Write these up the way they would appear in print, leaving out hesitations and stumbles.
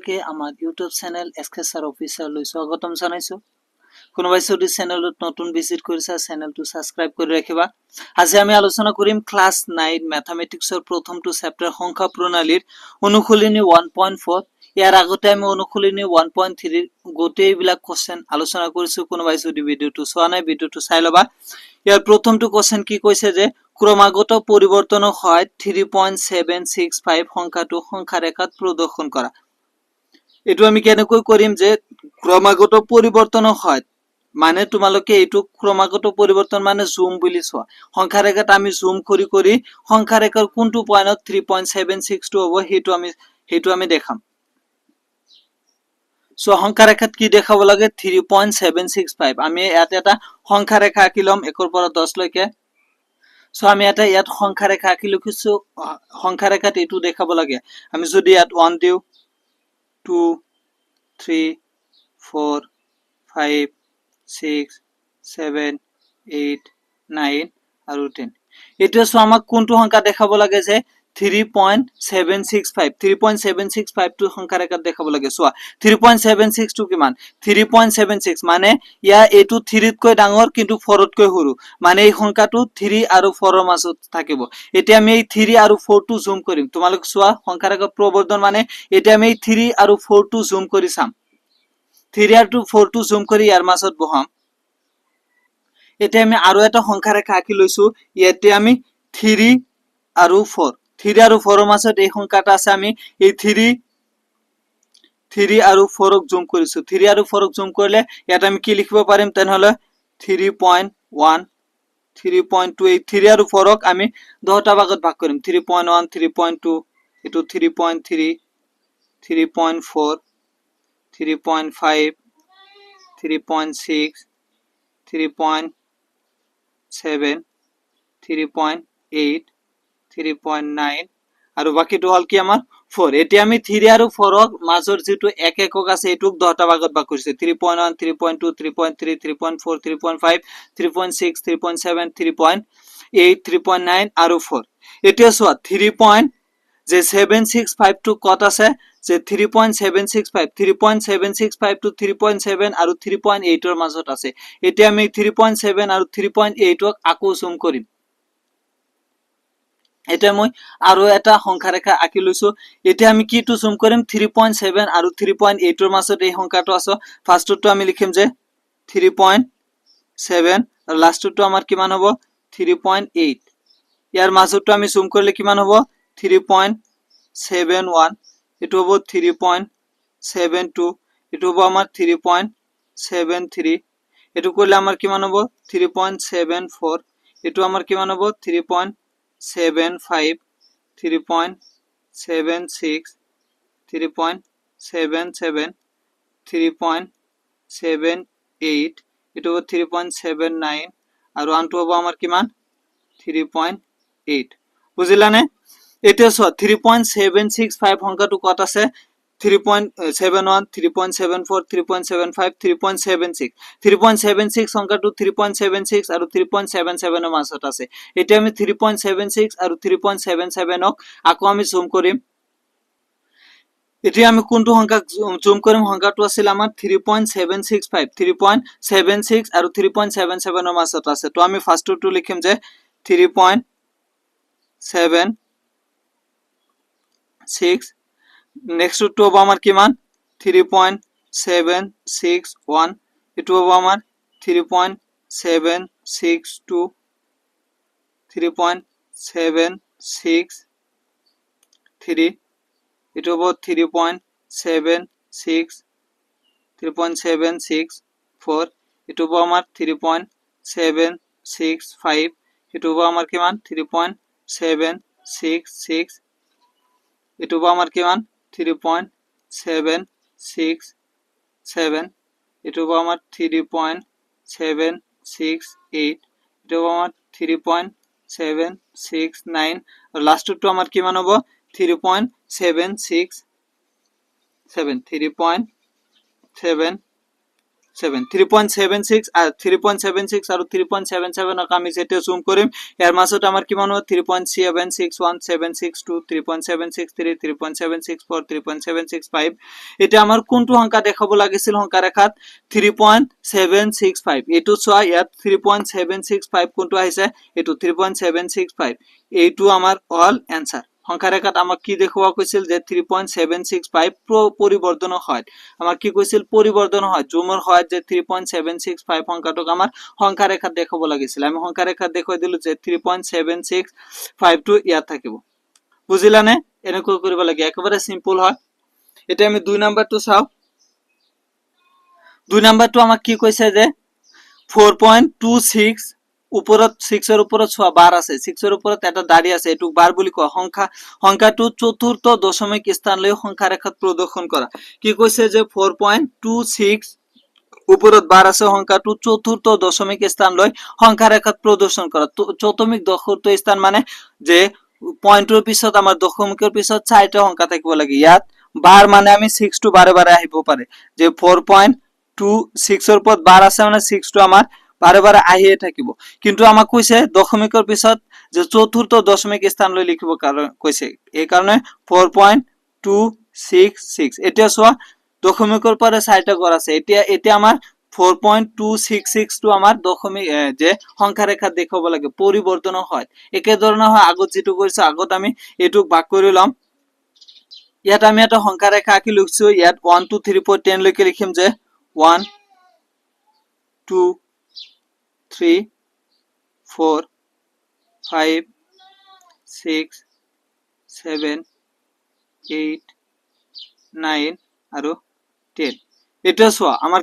সকলকে আমাৰ YouTube channel এছকে sir অফিচিয়েললৈ স্বাগতম জনাইছো। কোনোবাই যদি চেনেলত নতুন ভিজিট কৰিছা চেনেলটো সাবস্ক্ৰাইব কৰি ৰাখিবা। আজি আমি আলোচনা কৰিম ক্লাস 9 ম্যাথমেটিক্সৰ প্ৰথমটো চেপ্টাৰ সংখ্যা প্ৰণালীৰ অনুশীলনী 1.4। ইয়াৰ আগতে আমি অনুশীলনী 1.3 গোটেইবিলাক কোশ্চেন আলোচনা কৰিছো। কোনোবাই যদি ভিডিওটো চোৱা নাই ভিডিওটো চাই লবা। ইয়াৰ প্ৰথমটো কোশ্চেন কি কৈছে যে ক্ৰমাগত পৰিৱৰ্তনৰ সহায়ত 3.765 সংখ্যাটো সংখ্যা ৰেখাত প্ৰদৰ্শন কৰা। এটো আমি কেনেকৈ কৰিম যে ক্ৰমাগত পৰিৱৰ্তনৰ সহায়ত মানে তোমালোকে এইটো ক্ৰমাগত পৰিৱৰ্তন মানে জুম বুলি চোৱা। সংখ্যা ৰেখাত আমি জুম কৰি কৰি সংখ্যা ৰেখাৰ কোনটো পয়েন্টত 3.762 হ'ব হেতু আমি দেখাম। সো সংখ্যা ৰেখাত কি দেখাব লাগে 3.765। আমি ইয়াত এটা সংখ্যা ৰেখা আঁকি লম 1 পৰা 10 লৈকে। সো আমি এটা ইয়াত সংখ্যা ৰেখা আঁকি লিখিছো। সংখ্যা ৰেখাত এটো দেখাব লাগে। আমি যদি ইয়াত 1 দিও 2 3 4 5 6 7 8 9 আৰু 10। এতিয়া সো আমাক কোনটো সংখ্যা দেখাব লাগে যে 3.765 টো সংখ্যা ৰেখাত দেখাব লাগে। সোৱা 3.76 টো কিমান 3.76 মানে এটো 3 তকৈ ডাঙৰ কিন্তু 4 তকৈ সৰু। মানে এই সংখ্যাটো 3 আৰু 4 ৰ মাজত থাকিব। এতিয়া আমি এই 3 আৰু 4 টো জুম কৰিম। তোমালোক সোৱা সংখ্যা ৰেখাৰ প্ৰৱৰ্ধন মানে এতিয়া আমি এই 3 আৰু 4 টো জুম কৰি চাম। 3 আৰু 4 টো জুম কৰি ইয়াৰ মাজত বহাম। এতিয়া আমি আৰু এটা সংখ্যা ৰেখা আঁকি লৈছো। ইয়াতে আমি 3 আৰু 4 ৰ মাজত এই সংখ্যাটা আছে। আমি এই 3 আৰু 4 ক জুম কৰিছো। 3 আৰু 4 ক জুম কৰিলে ইয়াত আমি কি লিখিব পাৰিম তেনেহলে 3.1 3.2 এই 3 আৰু 4 ক আমি 10টা ভাগত ভাগ কৰিম। 3.1 3.2 এটো 3.3 3.4 3.5 3.6 3.7 3.8 3.9 আৰু বাকিটো হল কি আমাৰ 4। এতিয়া আমি 3 আৰু 4 ৰ মাজৰ যেটো এক একক আছে এটোক 10টা ভাগত ভাগ কৰিছে। 3.1 3.2 3.3 3.4 3.5 3.6 3.7 3.8 3.9 আৰু 4। এতিয়া সোৱা 3.765 টো কত আছে যে 3.765 টো 3.7 আৰু 3.8 ৰ মাজত আছে। এতিয়া আমি 3.7 আৰু 3.8 ক আকৌ জুম কৰিম। এতিয়া মই আৰু এটা সংখ্যা ৰেখা আঁকি লৈছো। এতিয়া আমি কিটো জুম কৰিম 3.7 আৰু 3.8 ৰ মাজত এই সংখ্যাটো আছে। ফাৰ্ষ্টটো আমি লিখিম যে 3.7 আৰু লাষ্টটো আমাৰ কিমান হ'ব 3.8। ইয়াৰ মাজতো আমি জুম কৰিলে কিমান হ'ব 3.71 এটো হ'ব 3.72 এটো হ'ব আমাৰ 3.73 এটো করলে আমার কিমান হ'ব 3.74 এটো আমার কিমান হ'ব 3.75 3.76 3.77 3.78 এটো হ'ব 3.79 আৰু আনটো হ'ব আমাৰ কিমান 3.8 বুজিলানে। এতিয়া সো 3.765 সংখ্যাটো কত আছে 3.71 3.74 3.75 3.76 3.76 সংখ্যাটো 3.76 আৰু 3.77 ৰ মাজত আছে। এতিয়া আমি 3.76 আৰু 3.77 ক আকৌ আমি জুম কৰিম। এতিয়া আমি কোনটো সংখ্যা জুম কৰিম সংখ্যাটো আছিল আমাৰ 3.765 3.76 আৰু 3.77 ৰ মাজত আছে। তো আমি ফাৰ্ষ্টটো লিখিম যে 3.76 নেক্সট টো হ'ব আমাৰ কিমান 3.761 এটো হ'ব আমাৰ 3.762 3.763 এটো হ'ব 3.76 3.764 এটো হ'ব আমাৰ 3.765 এটো হ'ব আমাৰ কিমান 3.766 এটো হ'ব আমাৰ কিমান 3.767 এটো হ'ব আমাৰ 3.768 এটো হ'ব আমাৰ 3.769 আৰু লাষ্টটো আমাৰ কিমান হ'ব 3.767 3.767 3.76 আৰ 3.76 আৰু 3.77 আমি যেতিয়া জুম কৰিম ইয়াৰ মাজত আমাৰ কিমান হ'ব 3.761762 3.763 3.764 3.765 এটা আমাৰ কোনটো সংখ্যা দেখাব লাগিছিল সংখ্যা ৰেখাত 3.765 এটো চোৱা ইয়াত 3.765 কোনটো আহিছে এটো 3.765 এইটো আমাৰ অল এনসাৰ সংখ্যা ৰেখাত আমাক কি দেখুৱা কৈছিল যে 3.765 পৰিবৰ্ধন হয় আমাক কি কৈছিল পৰিবৰ্ধন হয় জুমৰ হয় যে 3.765 সংখ্যাটোক আমাৰ সংখ্যা ৰেখাত দেখাব লাগিছিল আমি সংখ্যা ৰেখাত দেখুৱাই দিলো যে 3.765 টো ইয়াত থাকিব বুজিলানে এনেকৈ কৰিব লাগে একেবাৰে সিম্পল হয় এটা আমি 2 নাম্বাৰটো চাও 2 নাম্বাৰটো আমাক কি কৈছে যে 4.26 উপৰত 6 এৰ উপৰত ছোৱা বাৰ আছে 6 এৰ উপৰত এটা দাঁড়ি আছে এটু বাৰ বুলি কোৱা সংখ্যাটো চতুৰ্থ দশমিক স্থানলৈ সংখ্যা ৰেখাত প্ৰদৰ্শন কৰা কি কৈছে যে 4.26 উপৰত বাৰ আছে সংখ্যাটো চতুৰ্থ দশমিক স্থানলৈ সংখ্যা ৰেখাত প্ৰদৰ্শন কৰা চতুৰ্থ দশমিক স্থান মানে যে পয়েন্টৰ পিছত আমাৰ দশমিকৰ পিছত চাৰিটা সংখ্যা থাকিব লাগে ইয়াত বাৰ মানে আমি 6 টো বাৰে বাৰে আহিব পাৰে যে 4.26 এৰ উপৰত বাৰ আছে মানে 6 টো আমাৰ বাৰে বাৰে আহিয়ে থাকিব কিন্তু আমাক কৈছে দশমিকৰ পিছত যে চতুৰ্থ দশমিক স্থানলৈ লিখিব কাৰণ কৈছে এই কাৰণে 4.266 এতিয়া চোৱা দশমিকৰ পৰা চাৰিটা ঘৰ আছে এতিয়া আমাৰ 4.266 টো আমাৰ দশমিক যে সংখ্যা ৰেখা দেখাব লাগে পৰিবৰ্তন হয় একে ধৰণৰ হয় আগত যেটো কৰিছে আগত আমি এটুক ভাগ কৰি লম ইয়াত আমি এটা সংখ্যা ৰেখা আঁকি লিখছো ইয়াত 1 2 3 4 10 লৈকে লিখিম যে 1 2 3 4 5 6 7 8 9 আৰু 10 এটা চোৱা আমাৰ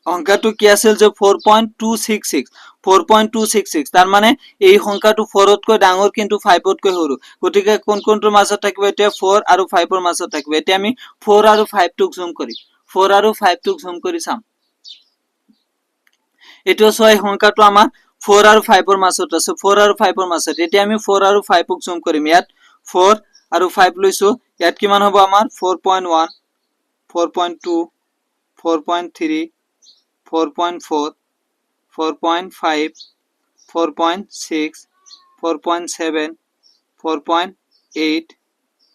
সংখ্যাটো কি আছিল যে 4.266 তাৰ মানে এই সংখ্যাটো 4 তকৈ ডাঙৰ কিন্তু 5 তকৈ সৰু গতিকে কোনটোৰ মাজত থাকিব এতিয়া 4 আৰু 5 ৰ মাজত থাকিব এতিয়া আমি 4 আৰু 5 টোক জুম কৰিম 4 আৰু 5 টোক জুম কৰি চাম এটো ছয় সংখ্যাটো আমাৰ 4 আৰু 5 ৰ মাজত আছে 4 আৰু 5 ৰ মাজত এতিয়া আমি 4 আৰু 5 ক জুম কৰিম ইয়াত 4 আৰু 5 লৈছো ইয়াত কিমান হ'ব আমাৰ 4.1 4.2 4.3 4.4 4.5 4.6 4.7 4.8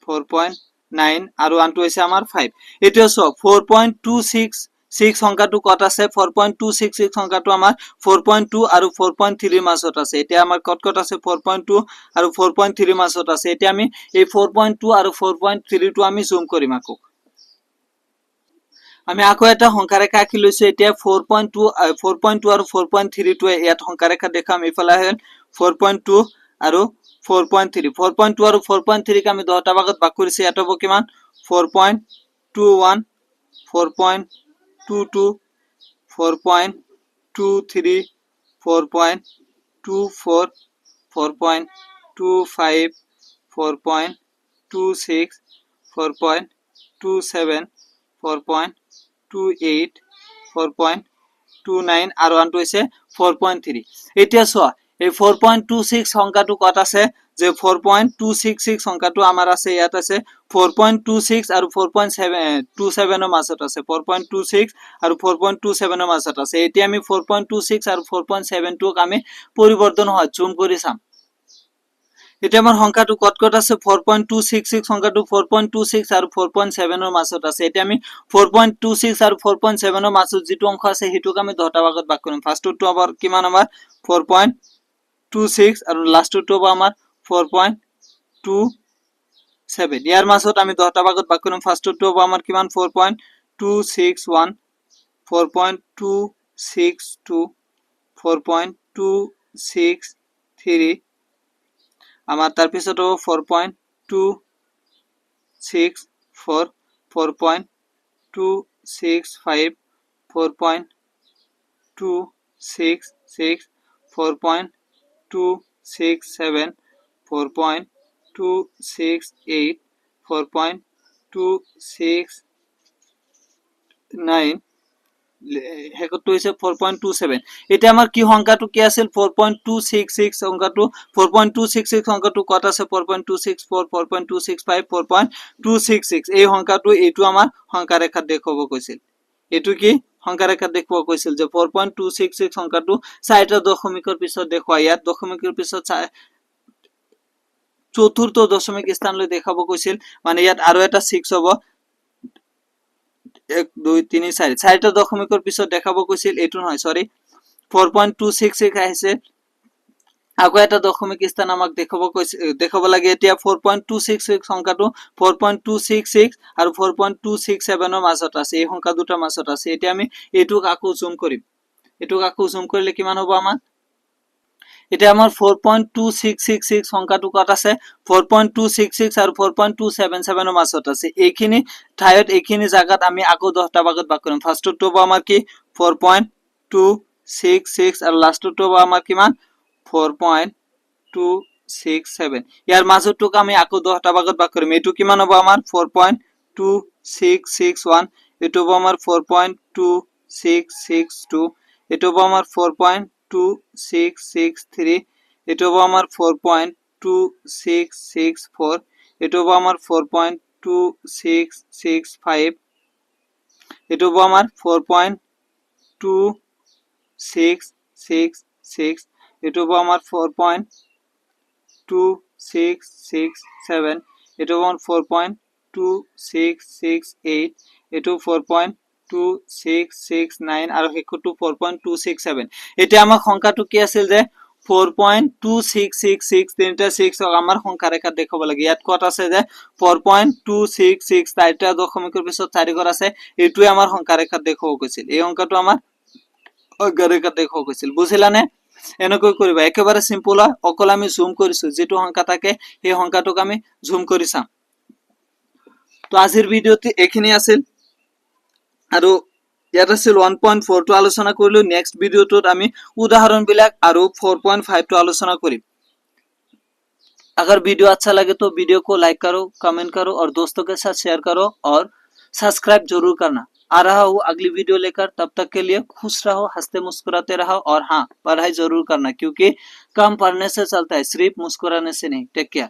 4.9 আৰু আনটো হৈছে আমাৰ 5 এতিয়া সো 4.266 সংখ্যাটো কত আছে 4.266 সংখ্যাটো আমাৰ 4.2 আৰু 4.3 ৰ মাজত আছে এতিয়া আমাৰ কত আছে 4.2 আৰু 4.3 ৰ মাজত আছে এতিয়া আমি এই 4.2 আৰু 4.3 টো আমি জুম কৰিম আকৌ আমি আকৌ এটা সংখ্যা ৰেখা আঁকি লৈছো এতিয়া 4.2 আৰু 4.3 টো ইয়াত সংখ্যা ৰেখা দেখাম ইফালে হেন 4.2 আৰু 4.3 4.2 আৰু 4.3 ক আমি 10টা ভাগত ভাগ কৰিছে এটা হ'ব কিমান 4.21 4.22 4.23 4.24 4.25 4.26 4.27 4.28 4.29 আৰু আনটো হৈছে 4.3 এতিয়া চোৱা এই 4.26 সংখ্যাটো কত আছে যে 4.266 সংখ্যাটো আমাৰ আছে ইয়াত আছে 4.26 আৰু 4.27 ৰ মাজত আছে 4.26 আৰু 4.27 ৰ মাজত আছে এতিয়া আমি 4.26 আৰু 4.7 টোক আমি পৰিবৰ্তন হয় জুম কৰি চাম এতিয়া আমাৰ সংখ্যাটো কত আছে 4.266 সংখ্যাটো 4.26 আৰু 4.7 ৰ মাজত আছে এতিয়া আমি 4.26 আৰু 4.7 ৰ মাজত যেটো অংক আছে হেতুক আমি 10টা ভাগত ভাগ কৰিম ফাৰ্ষ্টটো আমাৰ কিমান আমাৰ 4.26 আৰু লাষ্টটো হ'ব আমাৰ 4.27 ইয়াৰ মাজত আমি 10টা ভাগত ভাগ কৰিম ফাৰ্ষ্টটো হ'ব আমাৰ কিমান 4.261 4.262 4.263 আমার তার পিছতো 4.264 4.265 4.266 4.267 4.268 4.269 হেকটো হৈছে 4.27 এটা আমাৰ কি সংখ্যাটো কি আছিল 4.266 সংখ্যাটো 4.266 সংখ্যাটো কত আছে 4.264 4.265 4.266 এই সংখ্যাটো এটো আমাৰ সংখ্যা ৰেখা দেখাব কৈছিল এটো কি সংখ্যা ৰেখাত দেখুৱা কৈছিল যে 4.266 সংখ্যাটো 4টা দশমিকৰ পিছত দেখুৱা ইয়াত দশমিকৰ পিছত চতুৰ্থ দশমিক স্থানলৈ দেখাব কৈছিল মানে ইয়াত আৰু এটা 6 হ'ব 1 2 3 4 4টা দশমিকৰ পিছত দেখাব কৈছিল এইটো নহয় সৰি 4.266 আহিছে আকৌ এটা দশমিক স্থান আমাক দেখাব লাগে এতিয়া 4.266 সংখ্যাটো 4.266 আৰু 4.267 ৰ মাজত আছে এই সংখ্যা দুটাৰ মাজত আছে এতিয়া আমি এটুক আকৌ জুম কৰিম এটুক আকৌ জুম কৰিলে কিমান হ'ব আমাৰ এতিয়া আমাৰ 4.2666 সংখ্যাটো কত আছে 4.266 আৰু 4.277 ৰ মাজত আছে এইখিনি ঠাইত এইখিনি জায়গাত আমি আকৌ 10টা ভাগত ভাগ কৰিম ফাৰ্ষ্টটো হ'ব আমাৰ কি 4.266 আৰু লাষ্টটো হ'ব আমাৰ কিমান 4.267 ইয়াৰ মাজৰটোক আমি আকৌ 10টা ভাগত ভাগ কৰিম এটো কিমান হ'ব আমাৰ 4.2661 এটো হ'ব আমাৰ 4.2662 এটো হ'ব আমাৰ 4.2663 এটো হ'ব আমাৰ 4.2664 এটো হ'ব আমাৰ 4.2665 এটো হ'ব আমাৰ 4.2666 এটো হ'ব আমাৰ 4.2667 এটো হ'ব 4.2668 এটো 4.2669 আৰু হেকুটো 4.267 এতিয়া আমাৰ সংখ্যাটো কি আছিল যে 4.2666 তিনটা 6 আমাৰ সংখ্যা ৰেখাত দেখাব লাগে ইয়াত কত আছে যে 4.266 চাৰিটা দশমিকৰ পিছত 4 ঘৰ আছে এইটোৱে আমাৰ সংখ্যা ৰেখাত দেখাব গৈছিল এই সংখ্যাটো আমাৰ সংখ্যা ৰেখাত দেখাব গৈছিল বুজিলানে এনেকৈ কৰিবা একেবাৰে সিম্পল হয় অকল আমি জুম কৰিছো যেটো সংখ্যা থাকে এই সংখ্যাটোক আমি জুম কৰি চাম তো আজিৰ ভিডিওটি এখিনি আছিল আৰু ইয়াত আছিল 1.4 টো আলোচনা কৰিলো নেক্সট ভিডিওটোত আমি উদাহৰণ বিলাক আৰু 4.5 টো আলোচনা কৰিম अगर वीडियो अच्छा लगे तो वीडियो को लाइक करो कमेंट करो और दोस्तों के साथ शेयर करो और सब्सक्राइब जरूर करना आ रहा हूँ अगली वीडियो लेकर तब तक के लिए खुश रहो हंसते मुस्कुराते रहो और हाँ पढ़ाई जरूर करना क्योंकि काम पढ़ने से चलता है सिर्फ मुस्कुराने से नहीं टेक केयर